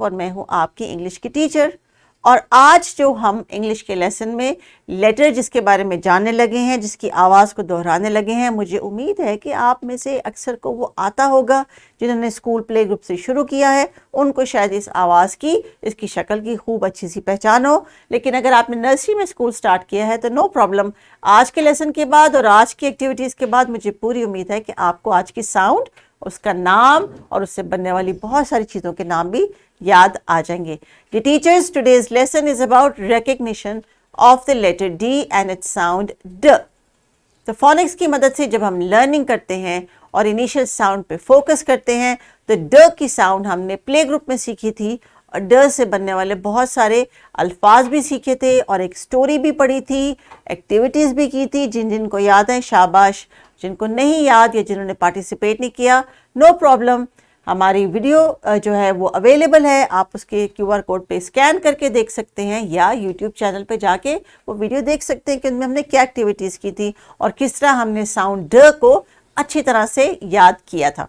और मैं हूं आपकी इंग्लिश की टीचर। और आज जो हम इंग्लिश के लेसन में लेटर जिसके बारे में जानने लगे हैं, जिसकी आवाज़ को दोहराने लगे हैं, मुझे उम्मीद है कि आप में से अक्सर को वो आता होगा। जिन्होंने स्कूल प्ले ग्रुप से शुरू किया है उनको शायद इस आवाज़ की, इसकी शक्ल की खूब अच्छी सी पहचान हो। लेकिन अगर आपने नर्सरी में स्कूल स्टार्ट किया है तो नो प्रॉब्लम, आज के लेसन के बाद और आज की एक्टिविटीज़ के बाद मुझे पूरी उम्मीद है कि आपको आज की साउंड, उसका नाम और उससे बनने वाली बहुत सारी चीज़ों के नाम भी याद आ जाएंगे। The teachers, today's lesson is about recognition of the letter D and its sound D. तो phonics की मदद से जब हम लर्निंग करते हैं और इनिशियल साउंड पे फोकस करते हैं तो D की साउंड हमने प्ले ग्रुप में सीखी थी और D से बनने वाले बहुत सारे अल्फाज भी सीखे थे और एक स्टोरी भी पढ़ी थी, एक्टिविटीज़ भी की थी। जिनको याद है शाबाश, जिनको नहीं याद या जिन्होंने पार्टिसिपेट नहीं किया नो प्रॉब्लम, हमारी वीडियो जो है वो अवेलेबल है, आप उसके QR कोड पे स्कैन करके देख सकते हैं या YouTube चैनल पे जाके वो वीडियो देख सकते हैं कि उनमें हमने क्या एक्टिविटीज़ की थी और किस तरह हमने साउंड ड को अच्छी तरह से याद किया था।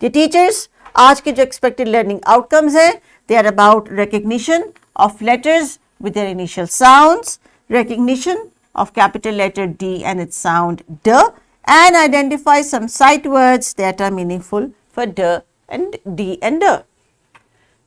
जी टीचर्स, आज के जो एक्सपेक्टेड लर्निंग आउटकम्स हैं they are about recognition of letters with their initial sounds, recognition of capital letter D and its sound D, and identify some sight words that are meaningful for D and D and D.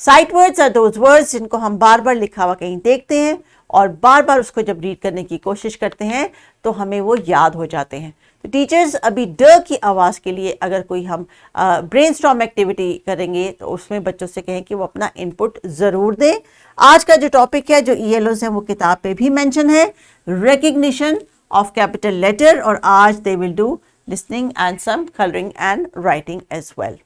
Sight words are those words जिनको हम बार बार लिखा हुआ कहीं देखते हैं और बार बार उसको जब रीड करने की कोशिश करते हैं तो हमें वो याद हो जाते हैं। तो टीचर्स, अभी ड की आवाज़ के लिए अगर कोई हम ब्रेनस्टॉर्म एक्टिविटी करेंगे तो उसमें बच्चों से कहें कि वो अपना इनपुट ज़रूर दें। आज का जो टॉपिक है, जो ELOs हैं, वो किताब पे भी मेंशन है, रिकग्निशन ऑफ कैपिटल लेटर, और आज they will do listening and some colouring and writing as well.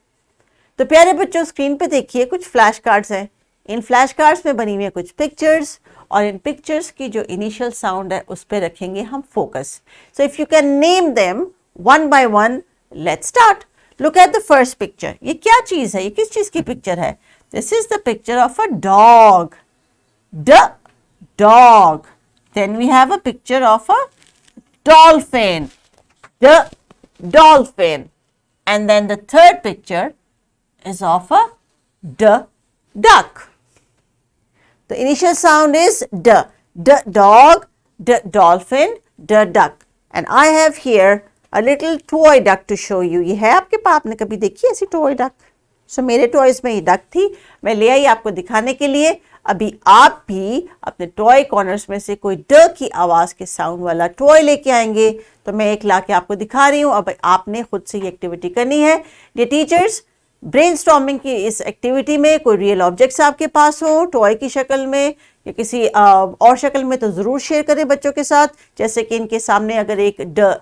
तो प्यारे बच्चों, स्क्रीन पे देखिए कुछ फ्लैश कार्ड्स हैं। इन फ्लैश कार्ड्स में बनी हुई है कुछ पिक्चर्स और इन पिक्चर्स की जो इनिशियल साउंड है उस पर रखेंगे हम focus. So if you can name them one by one, let's start. Look at the first picture. ये क्या चीज़ है? ये किस चीज़ की पिक्चर है? This is the picture of a dog, the dog. Then we have a picture of a dolphin, the dolphin, and then the third picture is of a duck. The initial sound is d dog, d dolphin, d duck, and I have here a little toy duck to show you. ये है आपके पास? आपने कभी देखी ऐसी toy duck? सो मेरे toys में ये डक थी, मैं ले आई आपको दिखाने के लिए। अभी आप भी अपने टॉय कॉर्नर्स में से कोई ड की आवाज़ के साउंड वाला टॉय लेके आएंगे तो मैं एक ला के आपको दिखा रही हूँ। अब आपने खुद से ये एक्टिविटी करनी है। ये टीचर्स, ब्रेनस्टॉर्मिंग की इस एक्टिविटी में कोई रियल ऑब्जेक्ट्स आपके पास हो टॉय की शक्ल में या किसी और शक्ल में तो ज़रूर शेयर करें बच्चों के साथ। जैसे कि इनके सामने अगर एक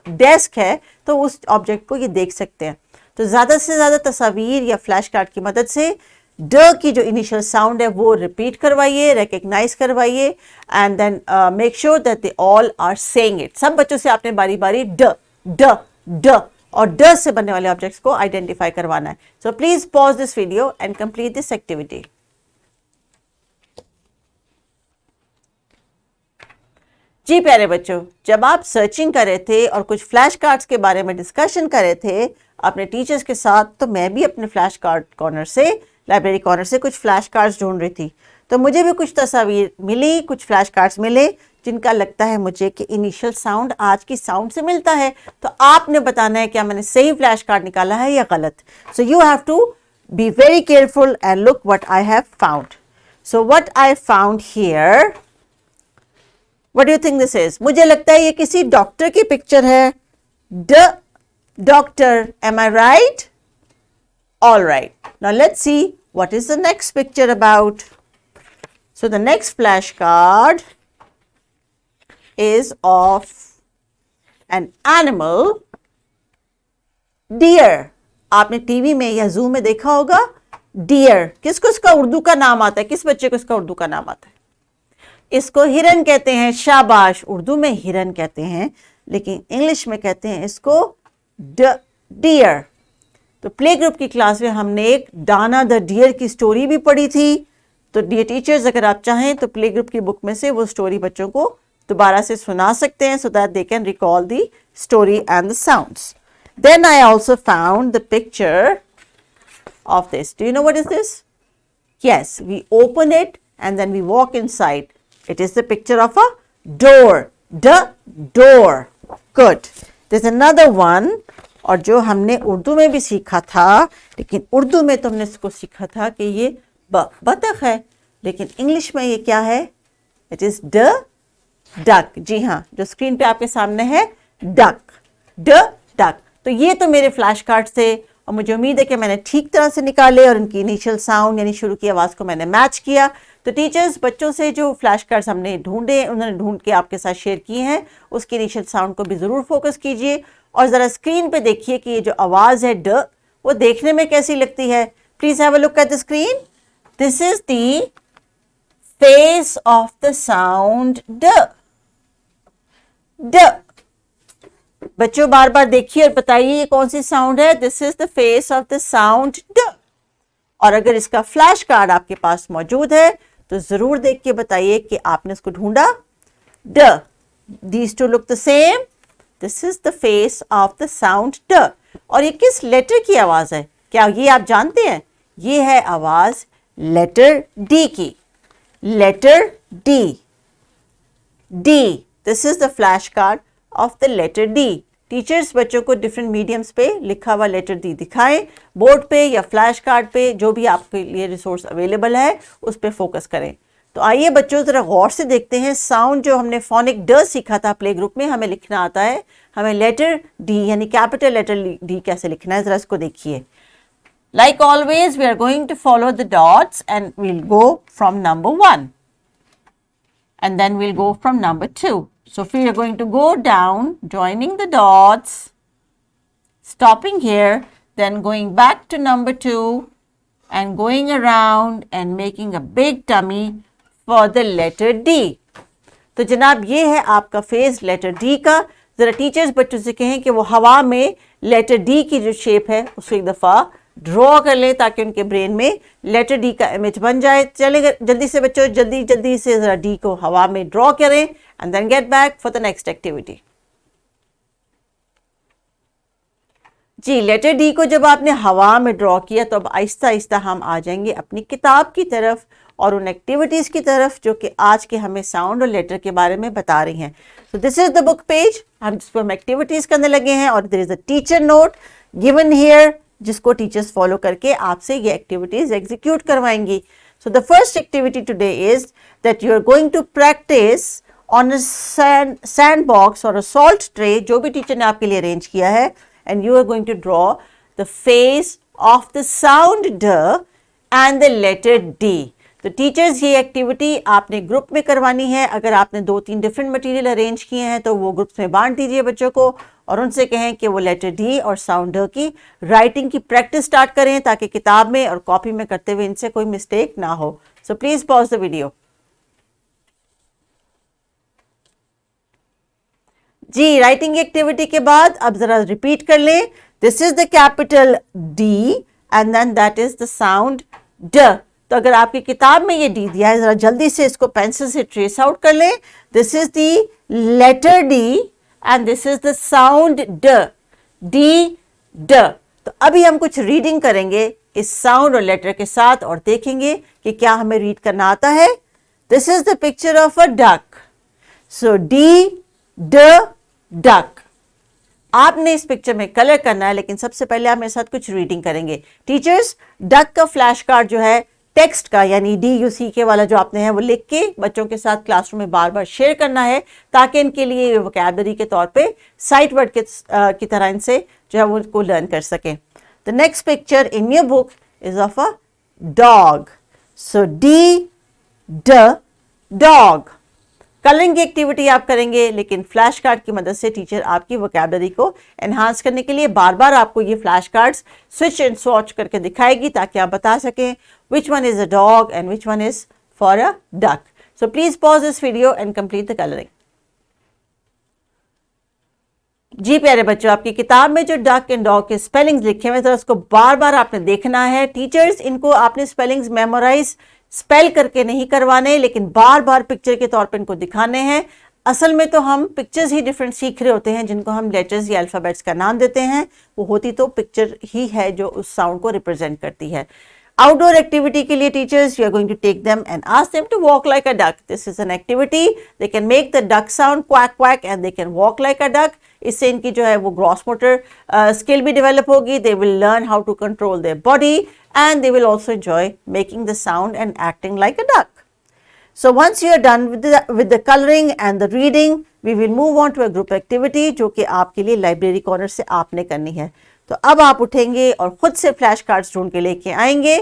डेस्क है तो उस ऑब्जेक्ट को ये देख सकते हैं। तो ज़्यादा से ज़्यादा तस्वीर या फ्लैश कार्ड की मदद से ड की जो इनिशियल साउंड है वो रिपीट करवाइए, रिकग्नाइज करवाइए, and then make sure that they all are saying it. सब बच्चों से आपने बारी बारी ड ड ड और ड से बनने वाले ऑब्जेक्ट्स को आइडेंटिफाई करवाना है। So please pause this video and complete this activity. जी प्यारे बच्चों, जब आप सर्चिंग कर रहे थे और कुछ फ्लैश कार्ड्स के बारे में डिस्कशन कर रहे थे अपने टीचर्स के साथ, तो मैं भी अपने फ्लैश कार्ड कॉर्नर से, लाइब्रेरी कॉर्नर से कुछ फ्लैश कार्ड्स ढूंढ रही थी। तो मुझे भी कुछ तस्वीर मिली, कुछ फ्लैश कार्ड्स मिले जिनका लगता है मुझे कि इनिशियल साउंड आज की साउंड से मिलता है। तो आपने बताना है क्या मैंने सही फ्लैश कार्ड निकाला है या गलत। So you have to be very careful and look what I have found. So what I found here, what do you think this is? मुझे लगता है ये किसी डॉक्टर की पिक्चर है। The doctor, am I right? All right, now let's see what is the next picture about. So the next flashcard is of an animal, deer. आपने TV में या जू में देखा होगा डियर। किसको इसका उर्दू का नाम आता है? किस बच्चे को इसका उर्दू का नाम आता है? इसको हिरन कहते हैं। शाबाश, उर्दू में हिरन कहते हैं लेकिन इंग्लिश में कहते हैं इसको डियर। तो प्ले ग्रुप की क्लास में हमने एक डाना द डियर की स्टोरी भी पढ़ी थी। तो डियर टीचर्स, अगर आप चाहें तो प्ले ग्रुप की बुक में से वो स्टोरी बच्चों को दोबारा से सुना सकते हैं, so that they can recall the story and the sounds. Then I also found the picture of this. Do you know what is this? Yes, we open it and then we walk inside. It is the picture of a door. The door. Good. There's another one, और जो हमने उर्दू में भी सीखा था, लेकिन उर्दू में तो हमने इसको सीखा था कि ये बतख है, लेकिन इंग्लिश में ये क्या है? It is the duck. जी हाँ, जो स्क्रीन पे आपके सामने है, डक. The duck. तो ये तो मेरे फ्लैश कार्ड थे और मुझे उम्मीद है कि मैंने ठीक तरह से निकाले और इनकी इनिशियल साउंड यानी शुरू की आवाज़ को मैंने मैच किया. तो टीचर्स, बच्चों से जो फ्लैश कार्ड्स हमने ढूंढे, उन्होंने ढूंढ के आपके साथ शेयर किए हैं, उसकी इनिशियल साउंड को भी ज़रूर फोकस कीजिए और ज़रा स्क्रीन पे देखिए कि ये जो आवाज़ है ड, वो देखने में कैसी लगती है. Please have a look at the screen. This is the face of the sound ड. ड. बच्चों बार बार देखिए और बताइए ये कौन सी साउंड है. This is the face of the sound ड. और अगर इसका फ्लैश कार्ड आपके पास मौजूद है तो जरूर देख के बताइए कि आपने इसको ढूंढा. ड. These two look the same. This is the face of the sound ड. और ये किस लेटर की आवाज है? क्या ये आप जानते हैं? ये है आवाज लेटर डी की. Letter D. D. This is the flash card of the letter D. Teachers बच्चों को डिफरेंट मीडियम्स पे लिखा हुआ लेटर डी दिखाएं, बोर्ड पे या फ्लैश कार्ड पे, जो भी आपके लिए रिसोर्स अवेलेबल है उस पे फोकस करें. तो आइए बच्चों जरा गौर से देखते हैं साउंड जो हमने फोनिक ड सीखा था प्ले ग्रुप में, हमें लिखना आता है. हमें लेटर डी यानी कैपिटल लेटर डी कैसे लिखना है, जरा इसको देखिए. Like always we are going to follow the dots and we'll go from number 1 and then we'll go from number 2. So we are going to go down, joining the dots, stopping here, then going back to number 2 and going around and making a big tummy for the letter D. तो जनाब ये है आपका face letter D का. ज़रा teachers बच्चों से कहें कि वो हवा में लेटर D की जो शेप है उसको एक दफ़ा ड्रॉ कर लें ताकि उनके ब्रेन में लेटर डी का इमेज बन जाए. चलेगा जल्दी से बच्चों, जल्दी से जरा डी को हवा में ड्रॉ करें and then get back for the next activity. जी, लेटर डी को जब आपने हवा में ड्रॉ किया तो अब आहिस्ता आहिस्ता हम आ जाएंगे अपनी किताब की तरफ और उन एक्टिविटीज़ की तरफ जो कि आज के हमें साउंड और लेटर के बारे में बता रही हैं. So this is the book page. हम जिस पर हम एक्टिविटीज़ करने लगे हैं और there is a teacher note given here जिसको टीचर्स फॉलो करके आपसे ये एक्टिविटीज एग्जीक्यूट करवाएंगी. So the first activity today is that you are going to practice on a sand box और अ सॉल्ट ट्रे, जो भी टीचर ने आपके लिए अरेंज किया है, and you are going to draw the face of the sound d and the letter D. तो teachers ये एक्टिविटी आपने ग्रुप में करवानी है. अगर आपने 2-3 डिफरेंट मटेरियल अरेंज किए हैं तो वो ग्रुप्स में बांट दीजिए बच्चों को और उनसे कहें कि वो लेटर डी और साउंड ड की राइटिंग की प्रैक्टिस स्टार्ट करें ताकि किताब में और कॉपी में करते हुए इनसे कोई मिस्टेक ना हो. So please pause the video. जी, राइटिंग एक्टिविटी के बाद अब जरा रिपीट कर लें. This is the capital D and then that is the sound d. तो अगर आपकी किताब में ये डी दिया है, जरा जल्दी से इसको पेंसिल से ट्रेस आउट कर लें. This is the letter D and this is the sound d. D d. तो अभी हम कुछ रीडिंग करेंगे इस साउंड और लेटर के साथ और देखेंगे कि क्या हमें रीड करना आता है. This is the picture of a duck. So D ड डक. आपने इस पिक्चर में कलर करना है, लेकिन सबसे पहले आप मेरे साथ कुछ रीडिंग करेंगे. टीचर्स, डक का फ्लैश कार्ड जो है टेक्स्ट का यानी DUCK वाला जो आपने है वो लिख के बच्चों के साथ क्लासरूम में बार बार शेयर करना है ताकि इनके लिए वोकैबुलरी के तौर पे साइट वर्ड की तरह इनसे जो है वो उनको लर्न कर सकें. The next picture in your book is of a dog. So D ड डॉग. कलरिंग की एक्टिविटी आप करेंगे, लेकिन फ्लैश कार्ड की मदद से टीचर आपकी वोकैबुलरी को एनहांस करने के लिए बार बार आपको ये flash cards switch and swatch करके दिखाएगी ताकि आप बता सकें which one is a dog and which one is for a duck. So please pause this video and complete the coloring. जी प्यारे बच्चों, आपकी किताब में जो डक एंड डॉग के स्पेलिंग्स लिखे हुए हैं उसको बार बार आपने देखना है. टीचर्स, इनको आपने स्पेलिंग्स मेमोराइज स्पेल करके नहीं करवाने, लेकिन बार बार पिक्चर के तौर पर इनको दिखाने हैं. असल में तो हम पिक्चर्स ही डिफरेंट सीख रहे होते हैं जिनको हम लेटर्स या अल्फ़ाबेट्स का नाम देते हैं. वो होती तो पिक्चर ही है जो उस साउंड को रिप्रेजेंट करती है. Outdoor activity के लिए teachers, you are going to take them and ask them to walk like a duck. This is an activity. They can make the duck sound quack quack and they can walk like a duck. इससे इनकी जो है वो gross motor skill भी develop होगी. They will learn how to control their body and they will also enjoy making the sound and acting like a duck. So once you are done with the coloring and the reading, we will move on to a group activity जो कि आपके लिए library corner से आपने करनी है. तो अब आप उठेंगे और खुद से फ्लैश कार्ड्स ढूंढ के लेके आएंगे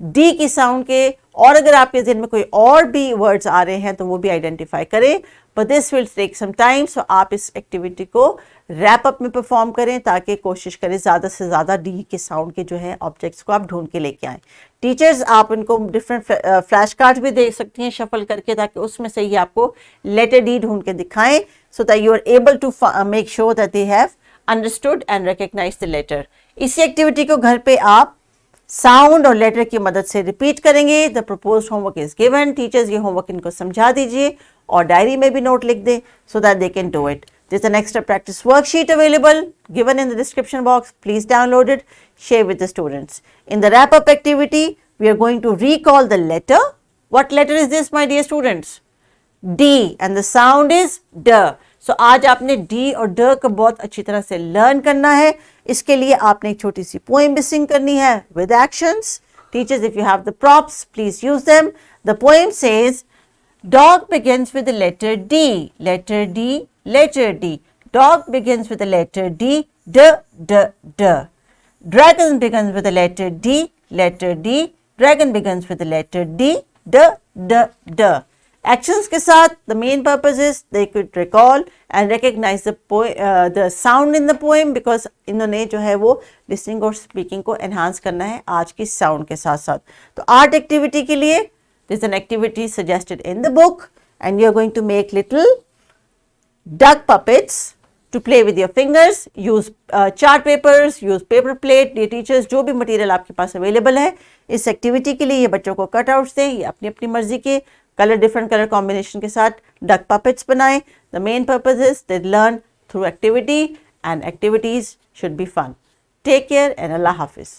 डी की साउंड के, और अगर आपके ज़हन में कोई और भी वर्ड्स आ रहे हैं तो वो भी आइडेंटिफाई करें. But this will take some time. सो आप इस एक्टिविटी को रैप अप में परफॉर्म करें ताकि कोशिश करें ज़्यादा से ज़्यादा डी के साउंड के जो है ऑब्जेक्ट्स को आप ढूंढ के लेके आएँ. टीचर्स आप इनको डिफरेंट फ्लैश कार्ड्स भी दे सकती हैं शफल करके, ताकि उसमें से ही आपको लेटर डी ढूंढ के दिखाएं, so that you are able to make sure that they have understood and recognise the letter. इसी एक्टिविटी को घर पे आप साउंड और लेटर की मदद से रिपीट करेंगे. The proposed homework is given. Teachers ये होमवर्क इनको समझा दीजिए और डायरी में भी नोट लिख दें so that they can do it. There's an extra practice worksheet available given in the description box. Please download it, share with the students. In the wrap up activity, we are going to recall the letter. What letter is this, my dear students? D, and the sound is D. So आज आपने D और D को बहुत अच्छी तरह से learn करना है. इसके लिए आपने एक छोटी सी poem भी sing करनी है with actions. Teachers, if you have the props, please use them. The poem says, dog begins with the letter D. Letter D. Letter D. Dog begins with the letter D. D, D, D. Dragon begins with the letter D. Letter D. Dragon begins with the letter D. D, D, D. Actions के साथ the main purpose is they could recall and recognize the sound in the poem, because इन्होंने जो है वो listening और speaking को enhance करना है आज की sound के साथ साथ. तो art activity के लिए there is an activity suggested in the book and you are going to make little duck puppets to play with your fingers. Use chart papers, use paper plate. Dear teachers, जो भी material आपके पास available है इस activity के लिए, ये बच्चों को कटआउट्स दें, ये अपनी अपनी मर्जी के कलर डिफरेंट कलर कॉम्बिनेशन के साथ डक पपेट्स बनाएं. The main purpose is they learn through activity and activities should be fun. Take care and अल्लाह हाफिज.